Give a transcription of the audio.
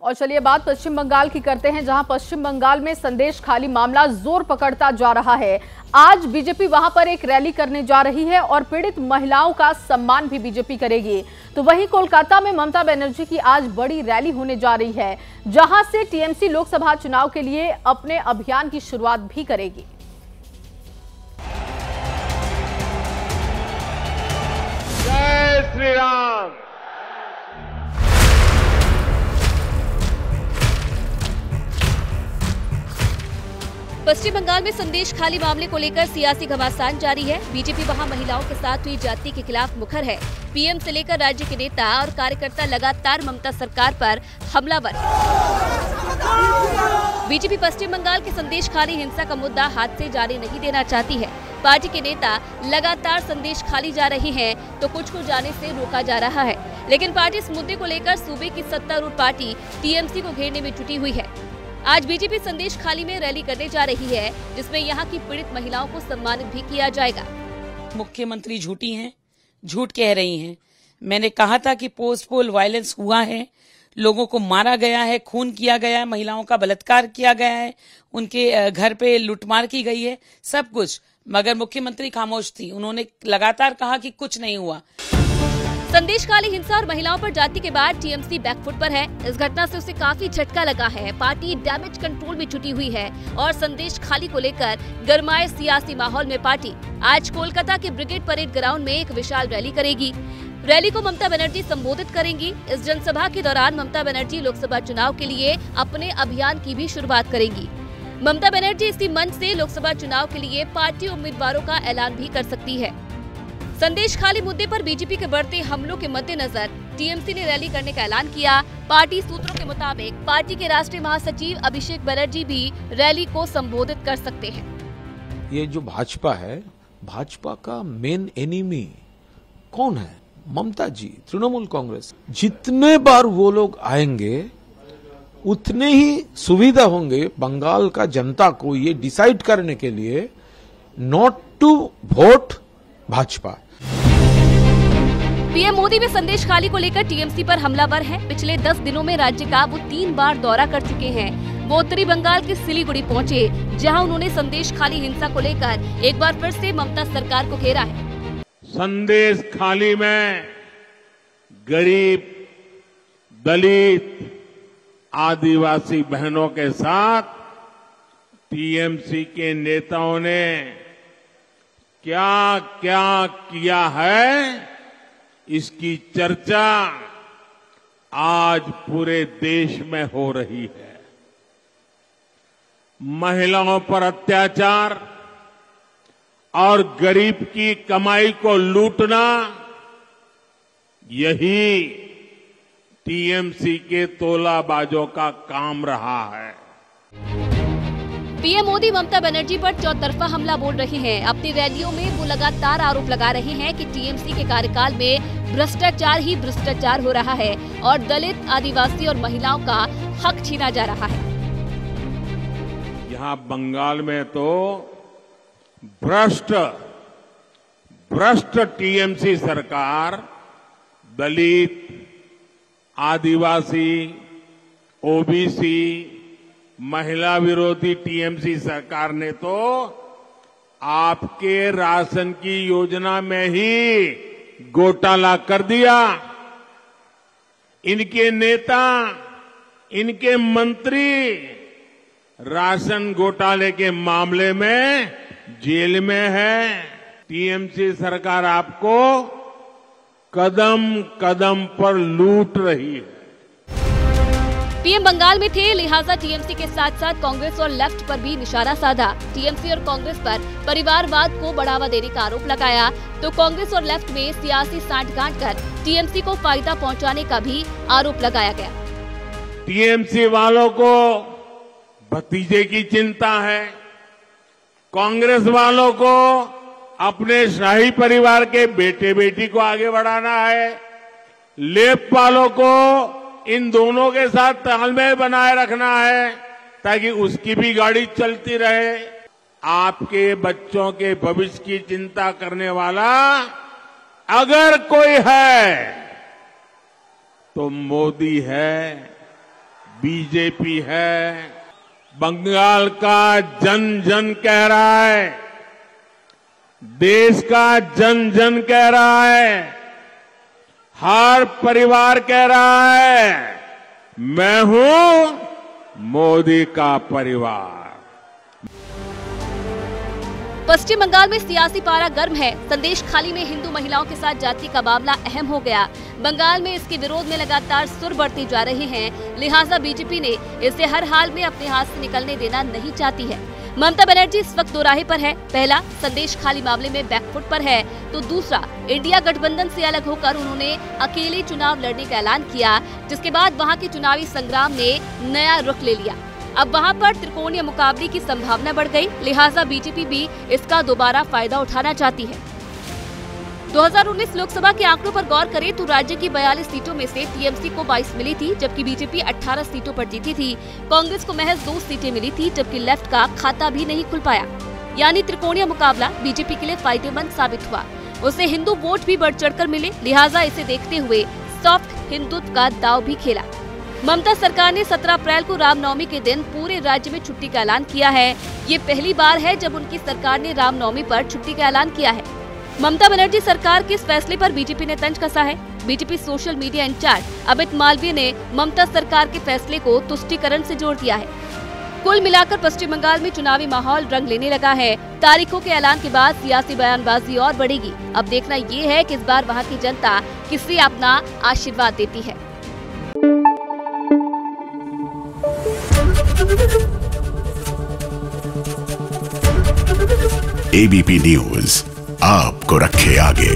और चलिए बात पश्चिम बंगाल की करते हैं, जहां पश्चिम बंगाल में संदेश खाली मामला जोर पकड़ता जा रहा है। आज बीजेपी वहां पर एक रैली करने जा रही है और पीड़ित महिलाओं का सम्मान भी बीजेपी करेगी। तो वहीं कोलकाता में ममता बनर्जी की आज बड़ी रैली होने जा रही है, जहां से टीएमसी लोकसभा चुनाव के लिए अपने अभियान की शुरुआत भी करेगी। जय श्री राम। पश्चिम बंगाल में संदेश खाली मामले को लेकर सियासी घमासान जारी है। बीजेपी वहां महिलाओं के साथ हुई ज्यादती के खिलाफ मुखर है। पीएम से लेकर राज्य के नेता और कार्यकर्ता लगातार ममता सरकार पर हमलावर है। बीजेपी पश्चिम बंगाल के संदेश खाली हिंसा का मुद्दा हाथ से जाने नहीं देना चाहती है। पार्टी के नेता लगातार संदेश खाली जा रहे हैं तो कुछ को जाने से रोका जा रहा है, लेकिन पार्टी इस मुद्दे को लेकर सूबे की सत्तारूढ़ पार्टी टीएमसी को घेरने में जुटी हुई है। आज बीजेपी संदेश खाली में रैली करने जा रही है, जिसमें यहां की पीड़ित महिलाओं को सम्मानित भी किया जाएगा। मुख्यमंत्री झूठी हैं, झूठ कह रही हैं। मैंने कहा था कि पोस्ट पोल वायलेंस हुआ है, लोगों को मारा गया है, खून किया गया है, महिलाओं का बलात्कार किया गया है, उनके घर पे लूटमार की गई है, सब कुछ, मगर मुख्यमंत्री खामोश थी। उन्होंने लगातार कहा कि कुछ नहीं हुआ। संदेश खाली हिंसा और महिलाओं पर जाति के बाद टीएमसी बैकफुट पर है। इस घटना से उसे काफी झटका लगा है। पार्टी डैमेज कंट्रोल में छुटी हुई है और संदेश खाली को लेकर गरमाए सियासी माहौल में पार्टी आज कोलकाता के ब्रिगेड परेड ग्राउंड में एक विशाल रैली करेगी। रैली को ममता बनर्जी संबोधित करेंगी। इस जनसभा के दौरान ममता बनर्जी लोकसभा चुनाव के लिए अपने अभियान की भी शुरुआत करेंगी। ममता बनर्जी इसी मंच से लोकसभा चुनाव के लिए पार्टी उम्मीदवारों का ऐलान भी कर सकती है। संदेश खाली मुद्दे पर बीजेपी के बढ़ते हमलों के मद्देनजर टीएमसी ने रैली करने का ऐलान किया। पार्टी सूत्रों के मुताबिक पार्टी के राष्ट्रीय महासचिव अभिषेक बनर्जी भी रैली को संबोधित कर सकते हैं। ये जो भाजपा है, भाजपा का मेन एनिमी कौन है? ममता जी, तृणमूल कांग्रेस। जितने बार वो लोग आएंगे उतने ही सुविधा होंगे बंगाल का जनता को ये डिसाइड करने के लिए not to vote Bhajpa. PM Modi भी संदेश खाली को लेकर टीएमसी पर हमलावर हैं। पिछले 10 दिनों में राज्य का वो 3 बार दौरा कर चुके हैं। वो उत्तरी बंगाल के सिलीगुड़ी पहुंचे, जहां उन्होंने संदेश खाली हिंसा को लेकर एक बार फिर से ममता सरकार को घेरा है। संदेश खाली में गरीब, दलित, आदिवासी बहनों के साथ टीएमसी के नेताओं ने क्या क्या किया है, इसकी चर्चा आज पूरे देश में हो रही है। महिलाओं पर अत्याचार और गरीब की कमाई को लूटना, यही टीएमसी के तोलाबाजों का काम रहा है। पीएम मोदी ममता बनर्जी पर चौतरफा हमला बोल रहे हैं। अपनी रैलियों में वो लगातार आरोप लगा रहे हैं कि टीएमसी के कार्यकाल में भ्रष्टाचार ही भ्रष्टाचार हो रहा है और दलित, आदिवासी और महिलाओं का हक छीना जा रहा है। यहाँ बंगाल में तो भ्रष्ट टीएमसी सरकार दलित, आदिवासी, ओबीसी, महिला विरोधी टीएमसी सरकार ने तो आपके राशन की योजना में ही घोटाला कर दिया। इनके नेता, इनके मंत्री राशन घोटाले के मामले में जेल में है। टीएमसी सरकार आपको कदम कदम पर लूट रही है। पीएम बंगाल में थे, लिहाजा टीएमसी के साथ साथ कांग्रेस और लेफ्ट पर भी निशाना साधा। टीएमसी और कांग्रेस पर परिवारवाद को बढ़ावा देने का आरोप लगाया, तो कांग्रेस और लेफ्ट में सियासी सांठगांठ कर टीएमसी को फायदा पहुंचाने का भी आरोप लगाया गया। टीएमसी वालों को भतीजे की चिंता है, कांग्रेस वालों को अपने शाही परिवार के बेटे बेटी को आगे बढ़ाना है, लेफ्ट वालों को इन दोनों के साथ तालमेल बनाए रखना है ताकि उसकी भी गाड़ी चलती रहे। आपके बच्चों के भविष्य की चिंता करने वाला अगर कोई है तो मोदी है, बीजेपी है। बंगाल का जन जन कह रहा है, देश का जन जन कह रहा है, हर परिवार कह रहा है, मैं हूं मोदी का परिवार। पश्चिम बंगाल में सियासी पारा गर्म है। संदेश खाली में हिंदू महिलाओं के साथ जाति का मामला अहम हो गया। बंगाल में इसके विरोध में लगातार सुर बढ़ते जा रहे हैं, लिहाजा बीजेपी ने इसे हर हाल में अपने हाथ से निकलने देना नहीं चाहती है। ममता बनर्जी इस वक्त दोराहे पर है। पहला, संदेश खाली मामले में बैकफुट पर है, तो दूसरा, इंडिया गठबंधन से अलग होकर उन्होंने अकेले चुनाव लड़ने का ऐलान किया, जिसके बाद वहां के चुनावी संग्राम ने नया रुख ले लिया। अब वहां पर त्रिकोणीय मुकाबले की संभावना बढ़ गई, लिहाजा बीजेपी भी इसका दोबारा फायदा उठाना चाहती है। 2019 लोकसभा के आंकड़ों पर गौर करें तो राज्य की 42 सीटों में से टीएमसी को 22 मिली थी, जबकि बीजेपी 18 सीटों पर जीती थी। कांग्रेस को महज 2 सीटें मिली थी, जबकि लेफ्ट का खाता भी नहीं खुल पाया। यानी त्रिकोणीय मुकाबला बीजेपी के लिए फायदेमंद साबित हुआ। उसे हिंदू वोट भी बढ़ चढ़कर मिले, लिहाजा इसे देखते हुए सॉफ्ट हिंदुत्व का दांव भी खेला। ममता सरकार ने 17 अप्रैल को रामनवमी के दिन पूरे राज्य में छुट्टी का ऐलान किया है। ये पहली बार है जब उनकी सरकार ने रामनवमी पर छुट्टी का ऐलान किया है। ममता बनर्जी सरकार के इस फैसले पर बीजेपी ने तंज कसा है। BJP social media incharge Amit Malviya ने ममता सरकार के फैसले को तुष्टीकरण से जोड़ दिया है। कुल मिलाकर पश्चिम बंगाल में चुनावी माहौल रंग लेने लगा है। तारीखों के ऐलान के बाद सियासी बयानबाजी और बढ़ेगी। अब देखना ये है कि इस बार वहाँ की जनता किसे अपना आशीर्वाद देती है। एबीपी न्यूज आपको रखे आगे।